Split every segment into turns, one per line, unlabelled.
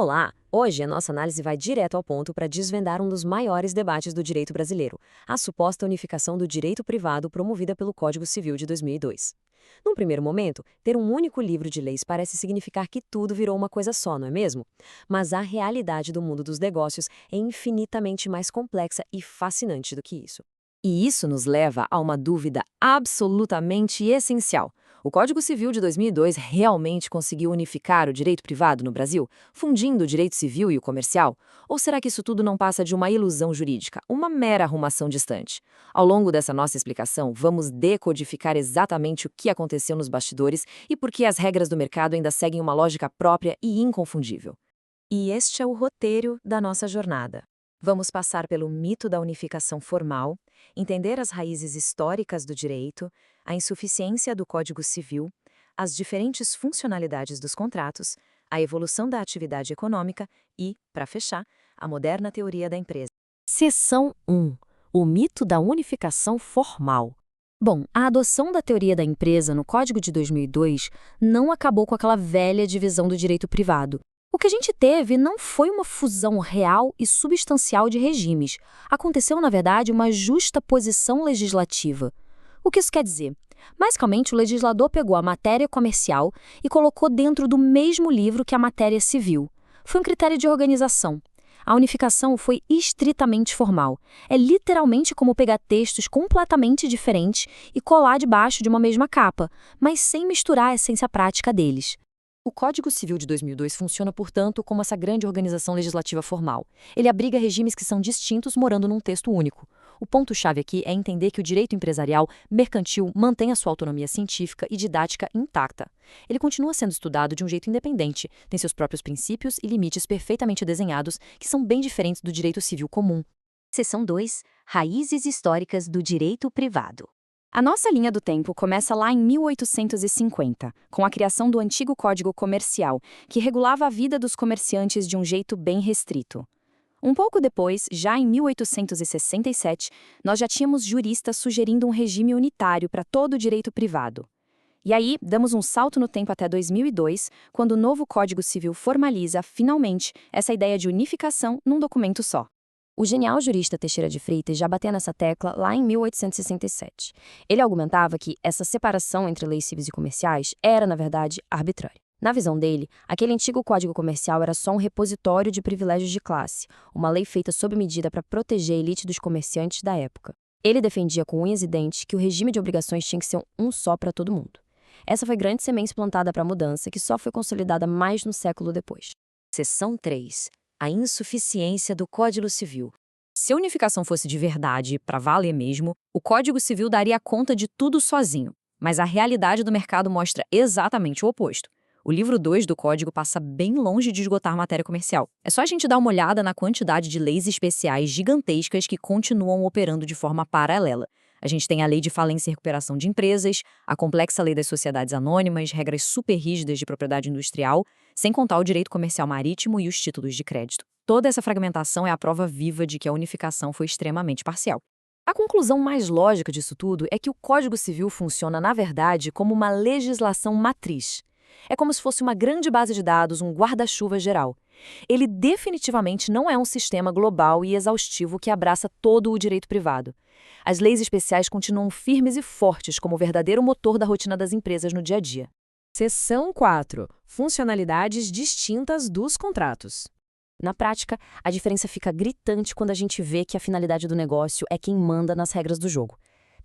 Olá! Hoje a nossa análise vai direto ao ponto para desvendar um dos maiores debates do direito brasileiro, a suposta unificação do direito privado promovida pelo Código Civil de 2002. Num primeiro momento, ter um único livro de leis parece significar que tudo virou uma coisa só, não é mesmo? Mas a realidade do mundo dos negócios é infinitamente mais complexa e fascinante do que isso. E isso nos leva a uma dúvida absolutamente essencial. O Código Civil de 2002 realmente conseguiu unificar o direito privado no Brasil, fundindo o direito civil e o comercial? Ou será que isso tudo não passa de uma ilusão jurídica, uma mera arrumação distante? Ao longo dessa nossa explicação, vamos decodificar exatamente o que aconteceu nos bastidores e por que as regras do mercado ainda seguem uma lógica própria e inconfundível. E este é o roteiro da nossa jornada. Vamos passar pelo mito da unificação formal, entender as raízes históricas do direito, a insuficiência do Código Civil, as diferentes funcionalidades dos contratos, a evolução da atividade econômica e, para fechar, a moderna teoria da empresa. Seção 1. O mito da unificação formal. Bom, a adoção da teoria da empresa no Código de 2002 não acabou com aquela velha divisão do direito privado. O que a gente teve não foi uma fusão real e substancial de regimes. Aconteceu, na verdade, uma justaposição legislativa. O que isso quer dizer? Basicamente, o legislador pegou a matéria comercial e colocou dentro do mesmo livro que a matéria civil. Foi um critério de organização. A unificação foi estritamente formal. É literalmente como pegar textos completamente diferentes e colar debaixo de uma mesma capa, mas sem misturar a essência prática deles. O Código Civil de 2002 funciona, portanto, como essa grande organização legislativa formal. Ele abriga regimes que são distintos morando num texto único. O ponto-chave aqui é entender que o direito empresarial mercantil mantém a sua autonomia científica e didática intacta. Ele continua sendo estudado de um jeito independente, tem seus próprios princípios e limites perfeitamente desenhados, que são bem diferentes do direito civil comum.
Seção 2. Raízes históricas do direito privado.
A nossa linha do tempo começa lá em 1850, com a criação do antigo Código Comercial, que regulava a vida dos comerciantes de um jeito bem restrito. Um pouco depois, já em 1867, nós já tínhamos juristas sugerindo um regime unitário para todo o direito privado. E aí, damos um salto no tempo até 2002, quando o novo Código Civil formaliza, finalmente, essa ideia de unificação num documento só. O genial jurista Teixeira de Freitas já bateu nessa tecla lá em 1867. Ele argumentava que essa separação entre leis civis e comerciais era, na verdade, arbitrária. Na visão dele, aquele antigo Código Comercial era só um repositório de privilégios de classe, uma lei feita sob medida para proteger a elite dos comerciantes da época. Ele defendia com unhas e dentes que o regime de obrigações tinha que ser um só para todo mundo. Essa foi grande semente plantada para a mudança, que só foi consolidada mais no século depois.
Seção 3. A insuficiência do Código Civil. Se a unificação fosse de verdade, para valer mesmo, o Código Civil daria conta de tudo sozinho. Mas a realidade do mercado mostra exatamente o oposto. O livro 2 do Código passa bem longe de esgotar matéria comercial. É só a gente dar uma olhada na quantidade de leis especiais gigantescas que continuam operando de forma paralela. A gente tem a Lei de Falência e Recuperação de Empresas, a complexa Lei das Sociedades Anônimas, regras super rígidas de propriedade industrial, sem contar o direito comercial marítimo e os títulos de crédito. Toda essa fragmentação é a prova viva de que a unificação foi extremamente parcial. A conclusão mais lógica disso tudo é que o Código Civil funciona, na verdade, como uma legislação matriz. É como se fosse uma grande base de dados, um guarda-chuva geral. Ele definitivamente não é um sistema global e exaustivo que abraça todo o direito privado. As leis especiais continuam firmes e fortes como o verdadeiro motor da rotina das empresas no dia a dia.
Seção 4. Funcionalidades distintas dos contratos.
Na prática, a diferença fica gritante quando a gente vê que a finalidade do negócio é quem manda nas regras do jogo.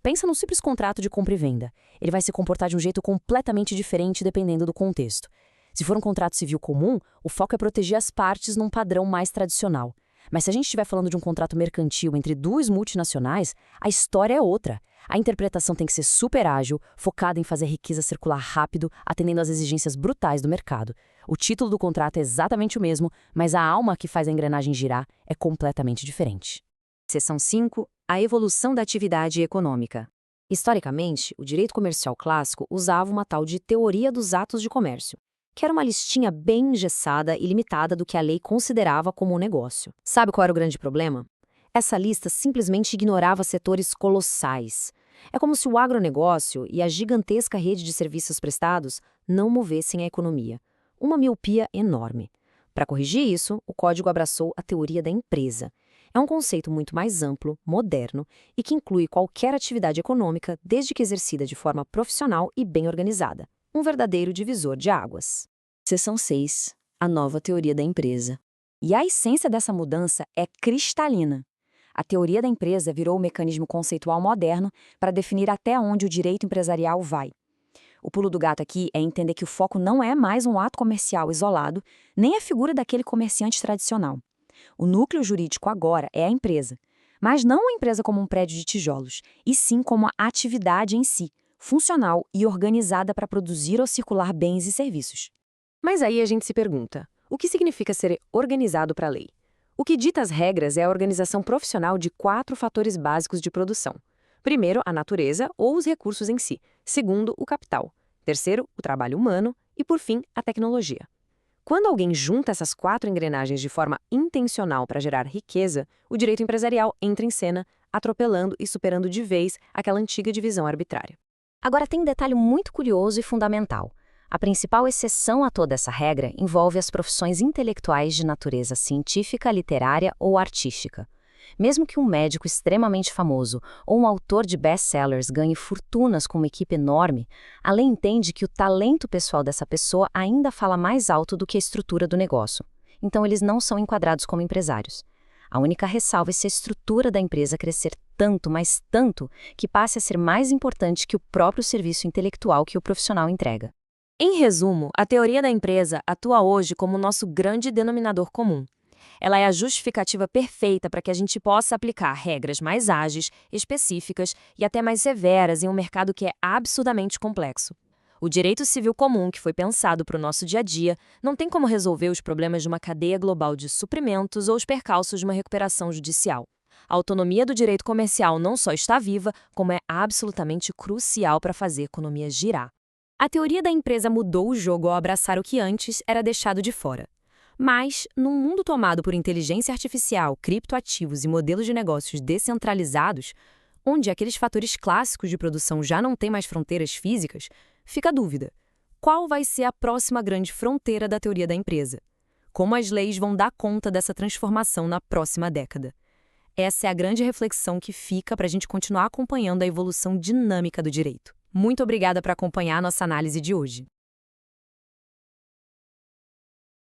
Pensa num simples contrato de compra e venda. Ele vai se comportar de um jeito completamente diferente dependendo do contexto. Se for um contrato civil comum, o foco é proteger as partes num padrão mais tradicional. Mas se a gente estiver falando de um contrato mercantil entre duas multinacionais, a história é outra. A interpretação tem que ser super ágil, focada em fazer a riqueza circular rápido, atendendo às exigências brutais do mercado. O título do contrato é exatamente o mesmo, mas a alma que faz a engrenagem girar é completamente diferente.
Seção 5. A evolução da atividade econômica.
Historicamente, o direito comercial clássico usava uma tal de teoria dos atos de comércio, que era uma listinha bem engessada e limitada do que a lei considerava como um negócio. Sabe qual era o grande problema? Essa lista simplesmente ignorava setores colossais. É como se o agronegócio e a gigantesca rede de serviços prestados não movessem a economia. Uma miopia enorme. Para corrigir isso, o código abraçou a teoria da empresa. É um conceito muito mais amplo, moderno e que inclui qualquer atividade econômica, desde que exercida de forma profissional e bem organizada. Um verdadeiro divisor de águas.
Seção 6. A nova teoria da empresa. E a essência dessa mudança é cristalina. A teoria da empresa virou o mecanismo conceitual moderno para definir até onde o direito empresarial vai. O pulo do gato aqui é entender que o foco não é mais um ato comercial isolado, nem a figura daquele comerciante tradicional. O núcleo jurídico agora é a empresa, mas não a empresa como um prédio de tijolos, e sim como a atividade em si, funcional e organizada para produzir ou circular bens e serviços.
Mas aí a gente se pergunta, o que significa ser organizado para a lei? O que dita as regras é a organização profissional de 4 fatores básicos de produção. Primeiro, a natureza ou os recursos em si. Segundo, o capital. Terceiro, o trabalho humano. E, por fim, a tecnologia. Quando alguém junta essas 4 engrenagens de forma intencional para gerar riqueza, o direito empresarial entra em cena, atropelando e superando de vez aquela antiga divisão arbitrária.
Agora tem um detalhe muito curioso e fundamental. A principal exceção a toda essa regra envolve as profissões intelectuais de natureza científica, literária ou artística. Mesmo que um médico extremamente famoso ou um autor de best-sellers ganhe fortunas com uma equipe enorme, a lei entende que o talento pessoal dessa pessoa ainda fala mais alto do que a estrutura do negócio. Então, eles não são enquadrados como empresários. A única ressalva é se a estrutura da empresa crescer tanto, mas tanto, que passe a ser mais importante que o próprio serviço intelectual que o profissional entrega.
Em resumo, a teoria da empresa atua hoje como o nosso grande denominador comum. Ela é a justificativa perfeita para que a gente possa aplicar regras mais ágeis, específicas e até mais severas em um mercado que é absurdamente complexo. O direito civil comum, que foi pensado para o nosso dia a dia, não tem como resolver os problemas de uma cadeia global de suprimentos ou os percalços de uma recuperação judicial. A autonomia do direito comercial não só está viva, como é absolutamente crucial para fazer a economia girar.
A teoria da empresa mudou o jogo ao abraçar o que antes era deixado de fora. Mas, num mundo tomado por inteligência artificial, criptoativos e modelos de negócios descentralizados, onde aqueles fatores clássicos de produção já não têm mais fronteiras físicas, fica a dúvida. Qual vai ser a próxima grande fronteira da teoria da empresa? Como as leis vão dar conta dessa transformação na próxima década? Essa é a grande reflexão que fica para a gente continuar acompanhando a evolução dinâmica do direito. Muito obrigada por acompanhar a nossa análise de hoje.